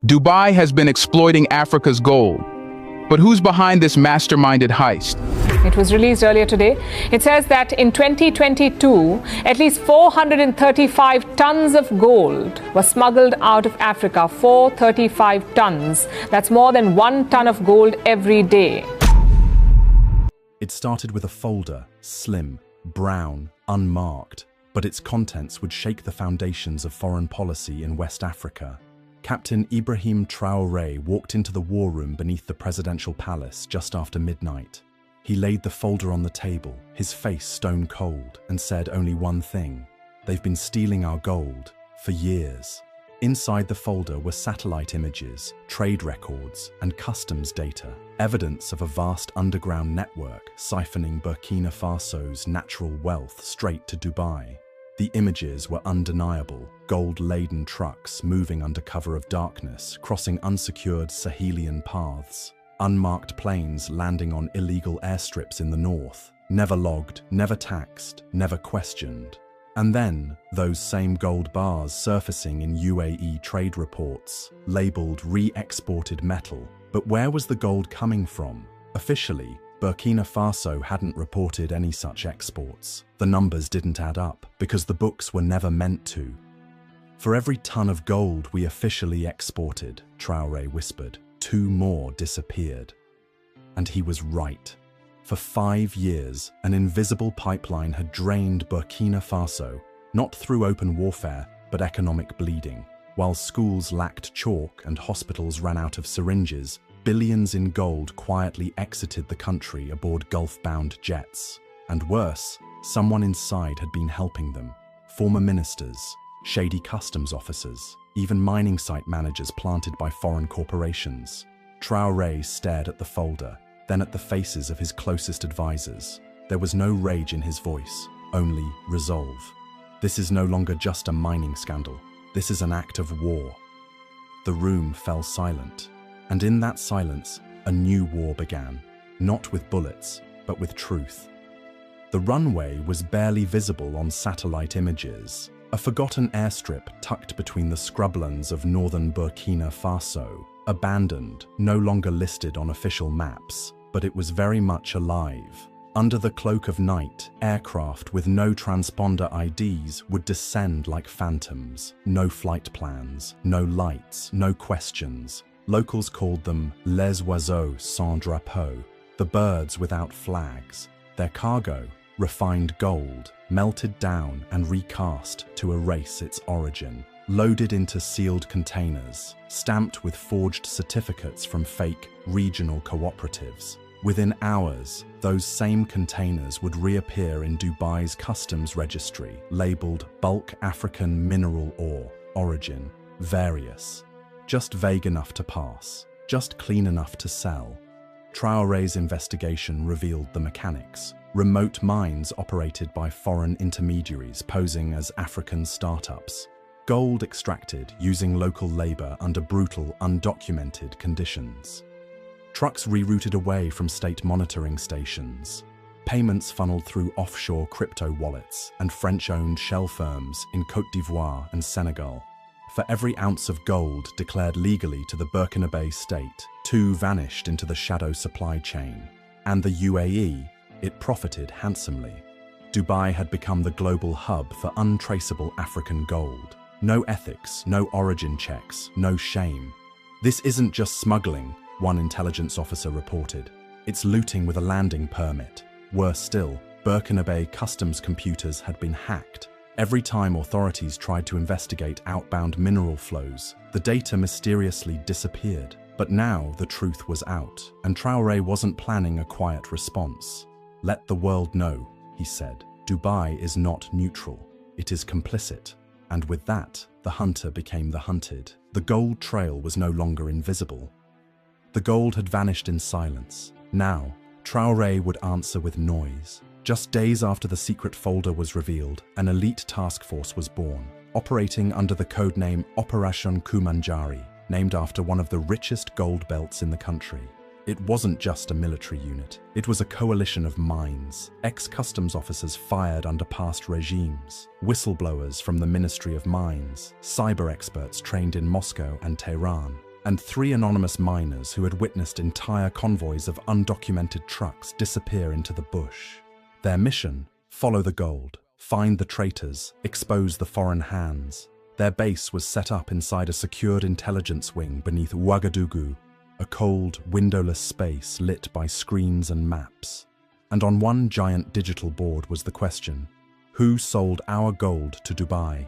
Dubai has been exploiting Africa's gold. But who's behind this masterminded heist? It was released earlier today. It says that in 2022, at least 435 tons of gold were smuggled out of Africa. 435 tons. That's more than 1 ton of gold every day. It started with a folder, slim, brown, unmarked, but its contents would shake the foundations of foreign policy in West Africa. Captain Ibrahim Traoré walked into the war room beneath the presidential palace just after midnight. He laid the folder on the table, his face stone cold, and said only one thing: "They've been stealing our gold for years." Inside the folder were satellite images, trade records, and customs data, evidence of a vast underground network siphoning Burkina Faso's natural wealth straight to Dubai. The images were undeniable: gold-laden trucks moving under cover of darkness, crossing unsecured Sahelian paths, unmarked planes landing on illegal airstrips in the north, never logged, never taxed, never questioned. And then, those same gold bars surfacing in UAE trade reports, labelled re-exported metal. But where was the gold coming from? Officially, Burkina Faso hadn't reported any such exports. The numbers didn't add up, because the books were never meant to. "For every ton of gold we officially exported," Traoré whispered, 2 more disappeared. And he was right. For 5 years, an invisible pipeline had drained Burkina Faso, not through open warfare, but economic bleeding. While schools lacked chalk and hospitals ran out of syringes, billions in gold quietly exited the country aboard Gulf-bound jets. And worse, someone inside had been helping them. Former ministers, shady customs officers, even mining site managers planted by foreign corporations. Traoré stared at the folder, then at the faces of his closest advisors. There was no rage in his voice, only resolve. This is no longer just a mining scandal. This is an act of war. The room fell silent. And in that silence, a new war began, not with bullets, but with truth. The runway was barely visible on satellite images, a forgotten airstrip tucked between the scrublands of northern Burkina Faso, abandoned, no longer listed on official maps, but it was very much alive. Under the cloak of night, aircraft with no transponder IDs would descend like phantoms. No flight plans, no lights, no questions. Locals called them les oiseaux sans drapeau, the birds without flags. Their cargo, refined gold, melted down and recast to erase its origin. Loaded into sealed containers, stamped with forged certificates from fake regional cooperatives. Within hours, those same containers would reappear in Dubai's customs registry, labelled Bulk African Mineral Ore, Origin, Various. Just vague enough to pass, just clean enough to sell. Traoré's investigation revealed the mechanics. Remote mines operated by foreign intermediaries posing as African startups. Gold extracted using local labour under brutal, undocumented conditions. Trucks rerouted away from state monitoring stations. Payments funneled through offshore crypto wallets and French-owned shell firms in Côte d'Ivoire and Senegal. For every ounce of gold declared legally to the Burkinabe state, 2 vanished into the shadow supply chain. And the UAE, it profited handsomely. Dubai had become the global hub for untraceable African gold. No ethics, no origin checks, no shame. "This isn't just smuggling," one intelligence officer reported. "It's looting with a landing permit." Worse still, Burkinabe customs computers had been hacked. Every time authorities tried to investigate outbound mineral flows, the data mysteriously disappeared. But now the truth was out, and Traoré wasn't planning a quiet response. "Let the world know," he said. "Dubai is not neutral. It is complicit." And with that, the hunter became the hunted. The gold trail was no longer invisible. The gold had vanished in silence. Now, Traoré would answer with noise. Just days after the secret folder was revealed, an elite task force was born, operating under the codename Operation Kumanjari, named after one of the richest gold belts in the country. It wasn't just a military unit. It was a coalition of minds, ex-customs officers fired under past regimes, whistleblowers from the Ministry of Mines, cyber experts trained in Moscow and Tehran. and 3 anonymous miners who had witnessed entire convoys of undocumented trucks disappear into the bush. Their mission? Follow the gold, find the traitors, expose the foreign hands. Their base was set up inside a secured intelligence wing beneath Ouagadougou, a cold, windowless space lit by screens and maps. And on one giant digital board was the question: who sold our gold to Dubai?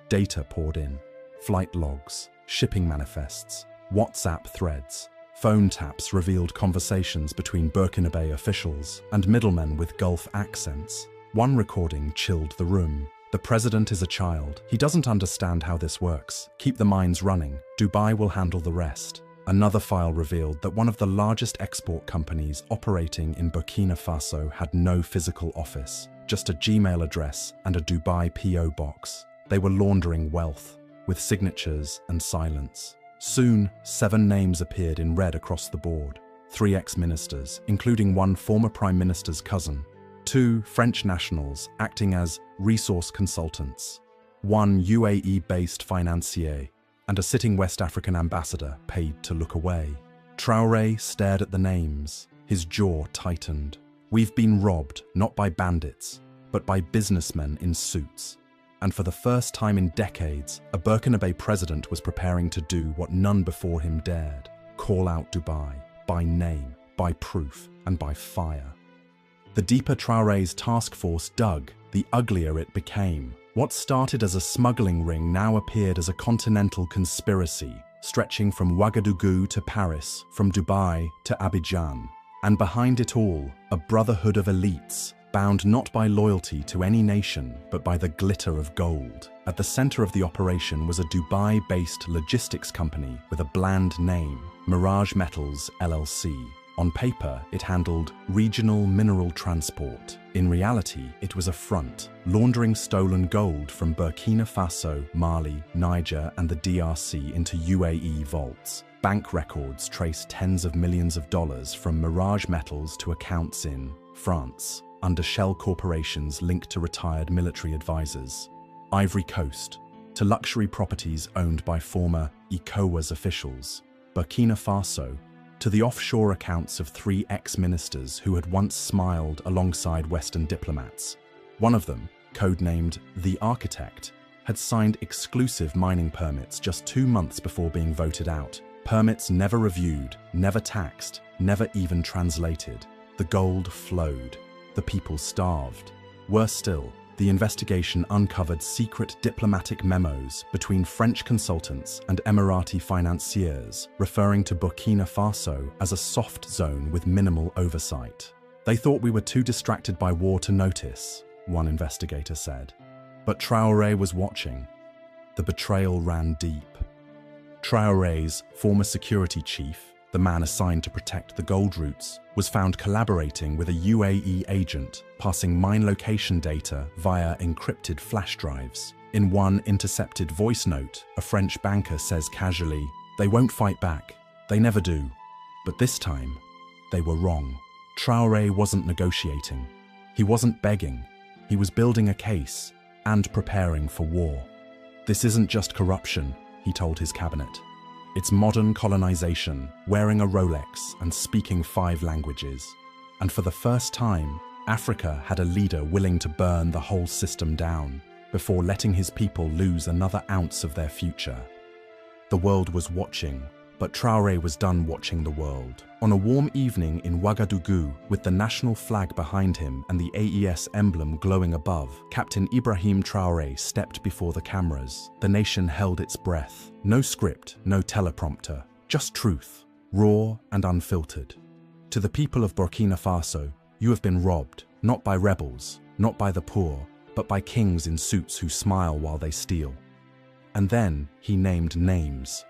Data poured in. Flight logs, shipping manifests, WhatsApp threads. Phone taps revealed conversations between Burkinabe officials and middlemen with Gulf accents. One recording chilled the room. The president is a child. He doesn't understand how this works. Keep the mines running. Dubai will handle the rest. Another file revealed that one of the largest export companies operating in Burkina Faso had no physical office, just a Gmail address and a Dubai PO box. They were laundering wealth, with signatures and silence. Soon, 7 names appeared in red across the board. 3 ex-ministers, including one former prime minister's cousin. 2 French nationals acting as resource consultants. 1 UAE-based financier, and a sitting West African ambassador paid to look away. Traoré stared at the names. His jaw tightened. We've been robbed, not by bandits, but by businessmen in suits. And for the first time in decades, a Burkinabe president was preparing to do what none before him dared: call out Dubai, by name, by proof, and by fire. The deeper Traoré's task force dug, the uglier it became. What started as a smuggling ring now appeared as a continental conspiracy, stretching from Ouagadougou to Paris, from Dubai to Abidjan. And behind it all, a brotherhood of elites, bound not by loyalty to any nation, but by the glitter of gold. At the center of the operation was a Dubai-based logistics company with a bland name, Mirage Metals LLC. On paper, it handled regional mineral transport. In reality, it was a front, laundering stolen gold from Burkina Faso, Mali, Niger, and the DRC into UAE vaults. Bank records trace tens of millions of dollars from Mirage Metals to accounts in France, under shell corporations linked to retired military advisors. Ivory Coast, to luxury properties owned by former ECOWAS officials. Burkina Faso, to the offshore accounts of 3 ex-ministers who had once smiled alongside Western diplomats. One of them, codenamed The Architect, had signed exclusive mining permits just 2 months before being voted out. Permits never reviewed, never taxed, never even translated. The gold flowed. The people starved. Worse still, the investigation uncovered secret diplomatic memos between French consultants and Emirati financiers, referring to Burkina Faso as a soft zone with minimal oversight. They thought we were too distracted by war to notice, one investigator said. But Traoré was watching. The betrayal ran deep. Traoré's former security chief, the man assigned to protect the gold routes, was found collaborating with a UAE agent, passing mine location data via encrypted flash drives. In one intercepted voice note, a French banker says casually, "They won't fight back. They never do." But this time, they were wrong. Traoré wasn't negotiating. He wasn't begging. He was building a case and preparing for war. "This isn't just corruption," he told his cabinet. "It's modern colonization, wearing a Rolex and speaking 5 languages." And for the first time, Africa had a leader willing to burn the whole system down before letting his people lose another ounce of their future. The world was watching, but Traoré was done watching the world. On a warm evening in Ouagadougou, with the national flag behind him and the AES emblem glowing above, Captain Ibrahim Traoré stepped before the cameras. The nation held its breath. No script, no teleprompter, just truth, raw and unfiltered. To the people of Burkina Faso, you have been robbed, not by rebels, not by the poor, but by kings in suits who smile while they steal. And then he named names.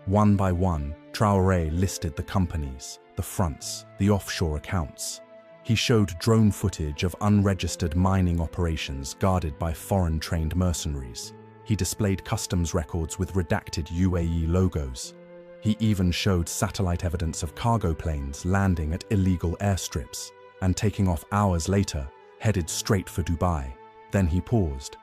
One by one, Traoré listed the companies, the fronts, the offshore accounts. He showed drone footage of unregistered mining operations guarded by foreign-trained mercenaries. He displayed customs records with redacted UAE logos. He even showed satellite evidence of cargo planes landing at illegal airstrips and taking off hours later, headed straight for Dubai. Then he paused.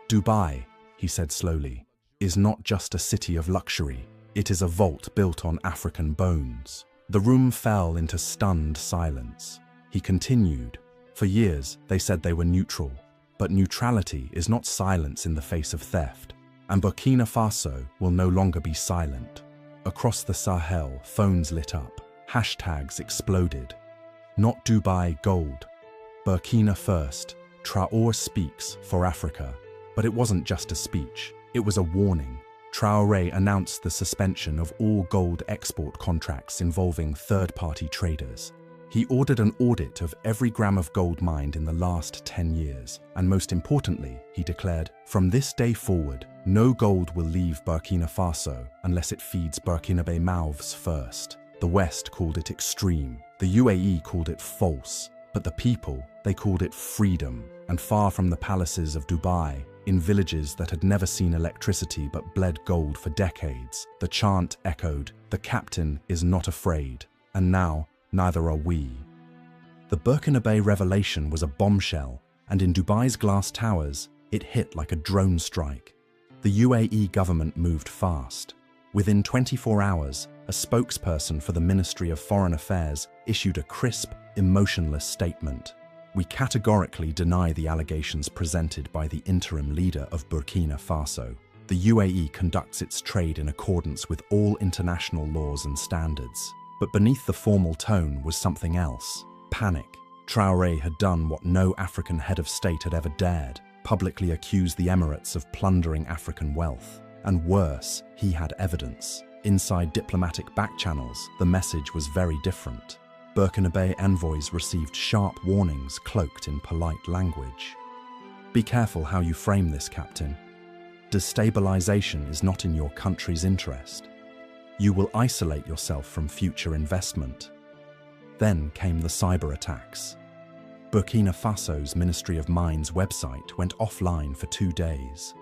"Dubai," he said slowly, "is not just a city of luxury. It is a vault built on African bones. The room fell into stunned silence. He continued, "For years, they said they were neutral. But neutrality is not silence in the face of theft. And Burkina Faso will no longer be silent." Across the Sahel, phones lit up. Hashtags exploded. Not Dubai Gold. Burkina first. Traoré speaks for Africa. But it wasn't just a speech. It was a warning. Traoré announced the suspension of all gold export contracts involving third-party traders. He ordered an audit of every gram of gold mined in the last 10 years. And most importantly, he declared, "From this day forward, no gold will leave Burkina Faso unless it feeds Burkinabe mouths first." The West called it extreme. The UAE called it false. But the people, they called it freedom. And far from the palaces of Dubai, in villages that had never seen electricity but bled gold for decades, the chant echoed, "The captain is not afraid." And now, neither are we. The Burkinabe revelation was a bombshell, and in Dubai's glass towers, it hit like a drone strike. The UAE government moved fast. Within 24 hours, a spokesperson for the Ministry of Foreign Affairs issued a crisp, emotionless statement. "We categorically deny the allegations presented by the interim leader of Burkina Faso. The UAE conducts its trade in accordance with all international laws and standards." But beneath the formal tone was something else. Panic. Traoré had done what no African head of state had ever dared, publicly accuse the Emirates of plundering African wealth. And worse, he had evidence. Inside diplomatic backchannels, the message was very different. Burkinabe envoys received sharp warnings cloaked in polite language. "Be careful how you frame this, Captain. Destabilization is not in your country's interest. You will isolate yourself from future investment." Then came the cyber attacks. Burkina Faso's Ministry of Mines website went offline for 2 days.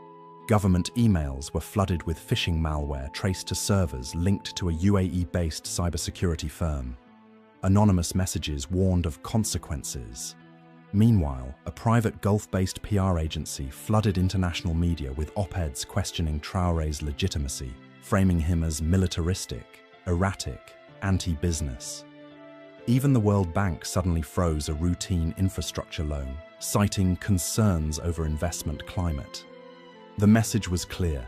Government emails were flooded with phishing malware traced to servers linked to a UAE-based cybersecurity firm. Anonymous messages warned of consequences. Meanwhile, a private Gulf-based PR agency flooded international media with op-eds questioning Traoré's legitimacy, framing him as militaristic, erratic, anti-business. Even the World Bank suddenly froze a routine infrastructure loan, citing concerns over investment climate. The message was clear: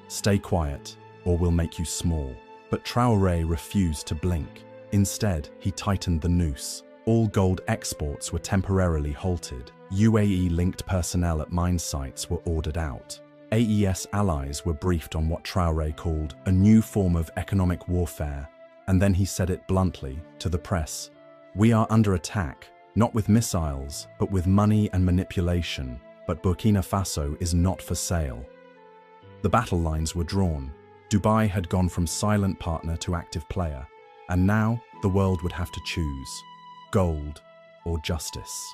stay quiet, or we'll make you small. But Traoré refused to blink. Instead, he tightened the noose. All gold exports were temporarily halted. UAE-linked personnel at mine sites were ordered out. AES allies were briefed on what Traoré called a new form of economic warfare, and then he said it bluntly to the press: "We are under attack, not with missiles, but with money and manipulation, but Burkina Faso is not for sale." The battle lines were drawn. Dubai had gone from silent partner to active player, and now the world would have to choose gold or justice.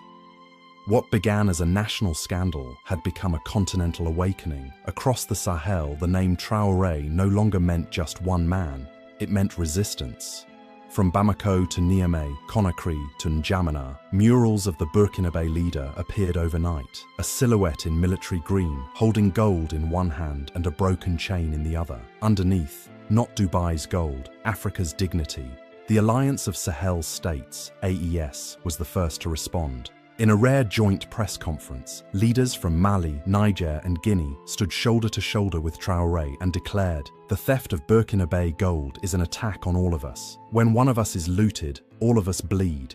What began as a national scandal had become a continental awakening. Across the Sahel, the name Traoré no longer meant just one man, it meant resistance. From Bamako to Niamey, Conakry to N'Djamena, murals of the Burkinabe leader appeared overnight, a silhouette in military green, holding gold in one hand and a broken chain in the other. Underneath, not Dubai's gold, Africa's dignity. The Alliance of Sahel States, AES, was the first to respond. In a rare joint press conference, leaders from Mali, Niger and Guinea stood shoulder to shoulder with Traoré and declared, "The theft of Burkinabe gold is an attack on all of us. When one of us is looted, all of us bleed."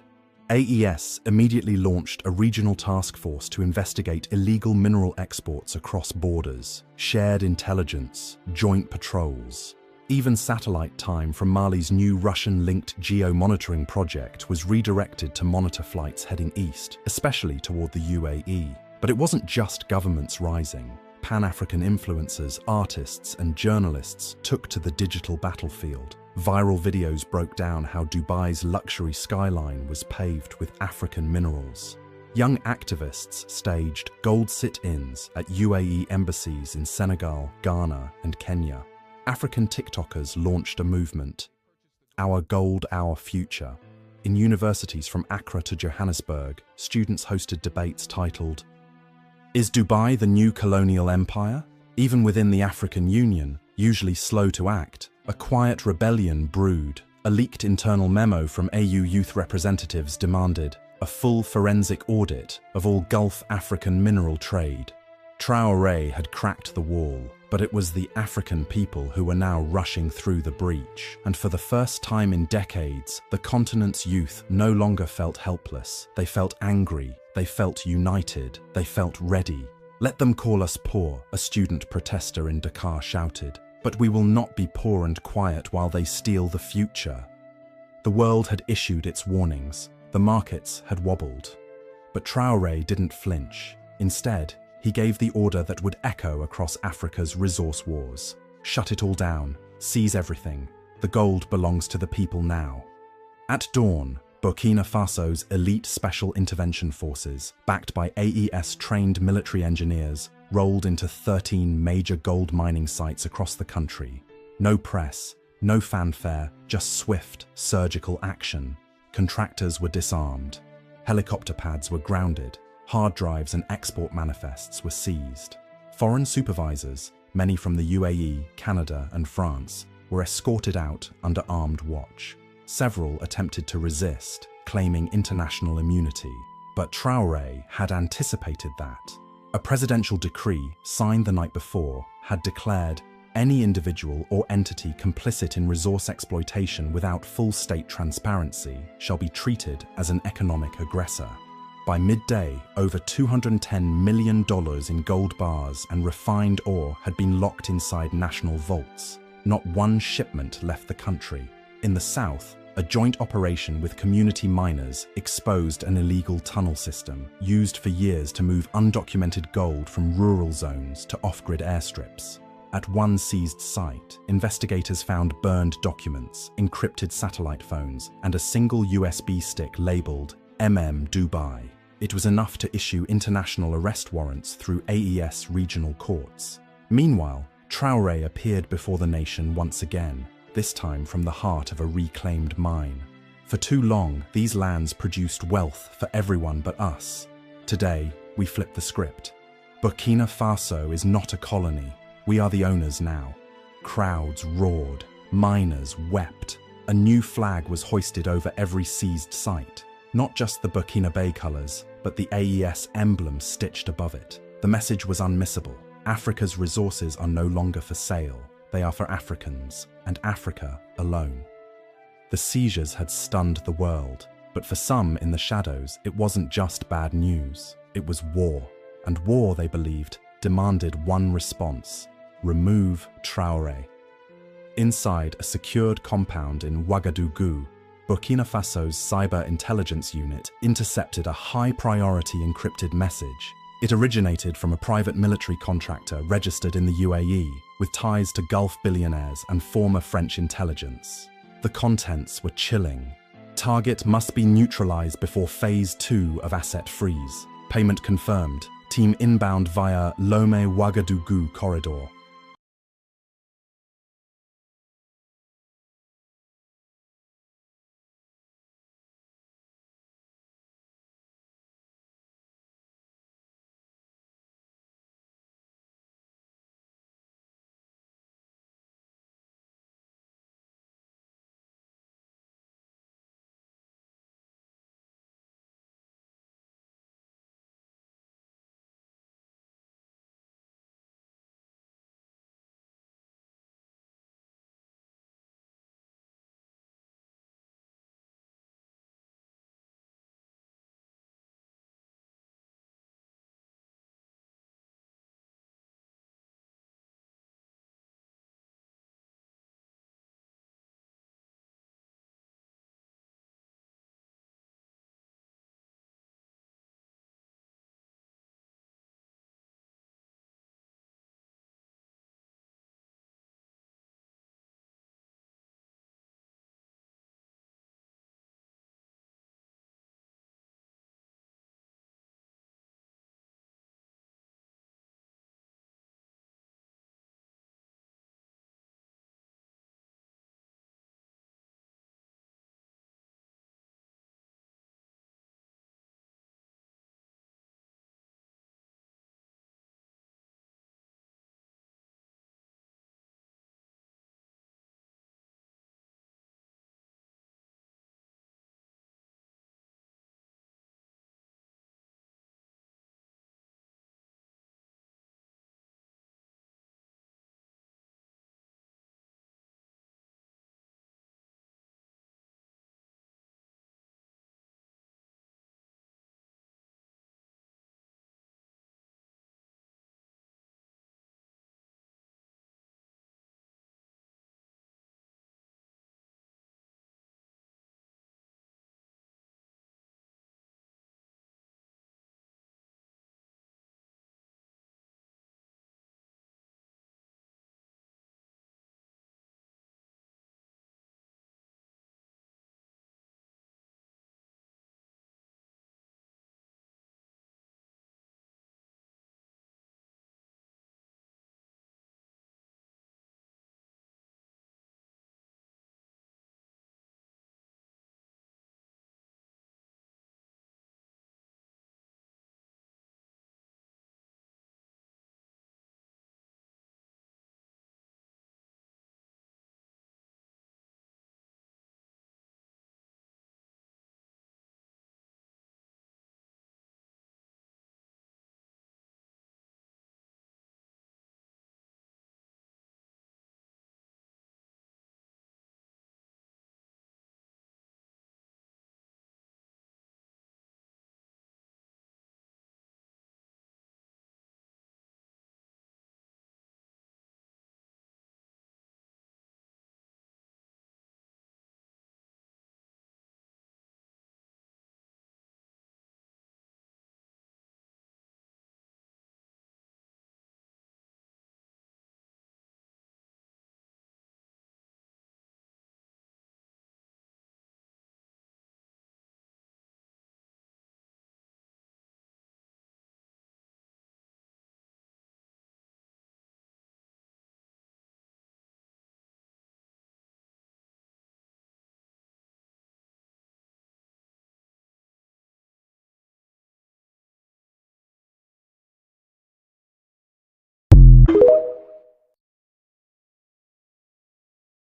AES immediately launched a regional task force to investigate illegal mineral exports across borders, shared intelligence, joint patrols. Even satellite time from Mali's new Russian-linked geo-monitoring project was redirected to monitor flights heading east, especially toward the UAE. But it wasn't just governments rising. Pan-African influencers, artists, and journalists took to the digital battlefield. Viral videos broke down how Dubai's luxury skyline was paved with African minerals. Young activists staged gold sit-ins at UAE embassies in Senegal, Ghana, and Kenya. African TikTokers launched a movement, Our Gold, Our Future. In universities from Accra to Johannesburg, students hosted debates titled, "Is Dubai the new colonial empire?" Even within the African Union, usually slow to act, A quiet rebellion brewed. A leaked internal memo from AU youth representatives demanded a full forensic audit of all Gulf African mineral trade. Traoré had cracked the wall, but it was the African people who were now rushing through the breach. And for the first time in decades, the continent's youth no longer felt helpless. They felt angry, they felt united, they felt ready. "Let them call us poor," a student protester in Dakar shouted, "but we will not be poor and quiet while they steal the future." The world had issued its warnings. The markets had wobbled. But Traoré didn't flinch. Instead, he gave the order that would echo across Africa's resource wars. Shut it all down. Seize everything. The gold belongs to the people now. At dawn, Burkina Faso's elite special intervention forces, backed by AES-trained military engineers, rolled into 13 major gold mining sites across the country. No press, no fanfare, just swift, surgical action. Contractors were disarmed. Helicopter pads were grounded. Hard drives and export manifests were seized. Foreign supervisors, many from the UAE, Canada, and France, were escorted out under armed watch. Several attempted to resist, claiming international immunity, but Traoré had anticipated that. A presidential decree, signed the night before, had declared any individual or entity complicit in resource exploitation without full state transparency shall be treated as an economic aggressor. By midday, over $210 million in gold bars and refined ore had been locked inside national vaults. Not one shipment left the country. In the south, a joint operation with community miners exposed an illegal tunnel system used for years to move undocumented gold from rural zones to off-grid airstrips. At one seized site, investigators found burned documents, encrypted satellite phones, and a single USB stick labeled Dubai. It was enough to issue international arrest warrants through AES regional courts. Meanwhile, Traoré appeared before the nation once again, this time from the heart of a reclaimed mine. For too long, these lands produced wealth for everyone but us. Today, we flip the script. Burkina Faso is not a colony. We are the owners now. Crowds roared. Miners wept. A new flag was hoisted over every seized site. Not just the Burkinabe colours, but the AES emblem stitched above it. The message was unmissable. Africa's resources are no longer for sale. They are for Africans, and Africa alone. The seizures had stunned the world, but for some in the shadows, it wasn't just bad news. It was war. And war, they believed, demanded one response: remove Traoré. Inside a secured compound in Ouagadougou, Burkina Faso's cyber intelligence unit intercepted a high-priority encrypted message. It originated from a private military contractor registered in the UAE, with ties to Gulf billionaires and former French intelligence. The contents were chilling. Target must be neutralized before Phase 2 of asset freeze. Payment confirmed. Team inbound via Lomé-Ouagadougou corridor.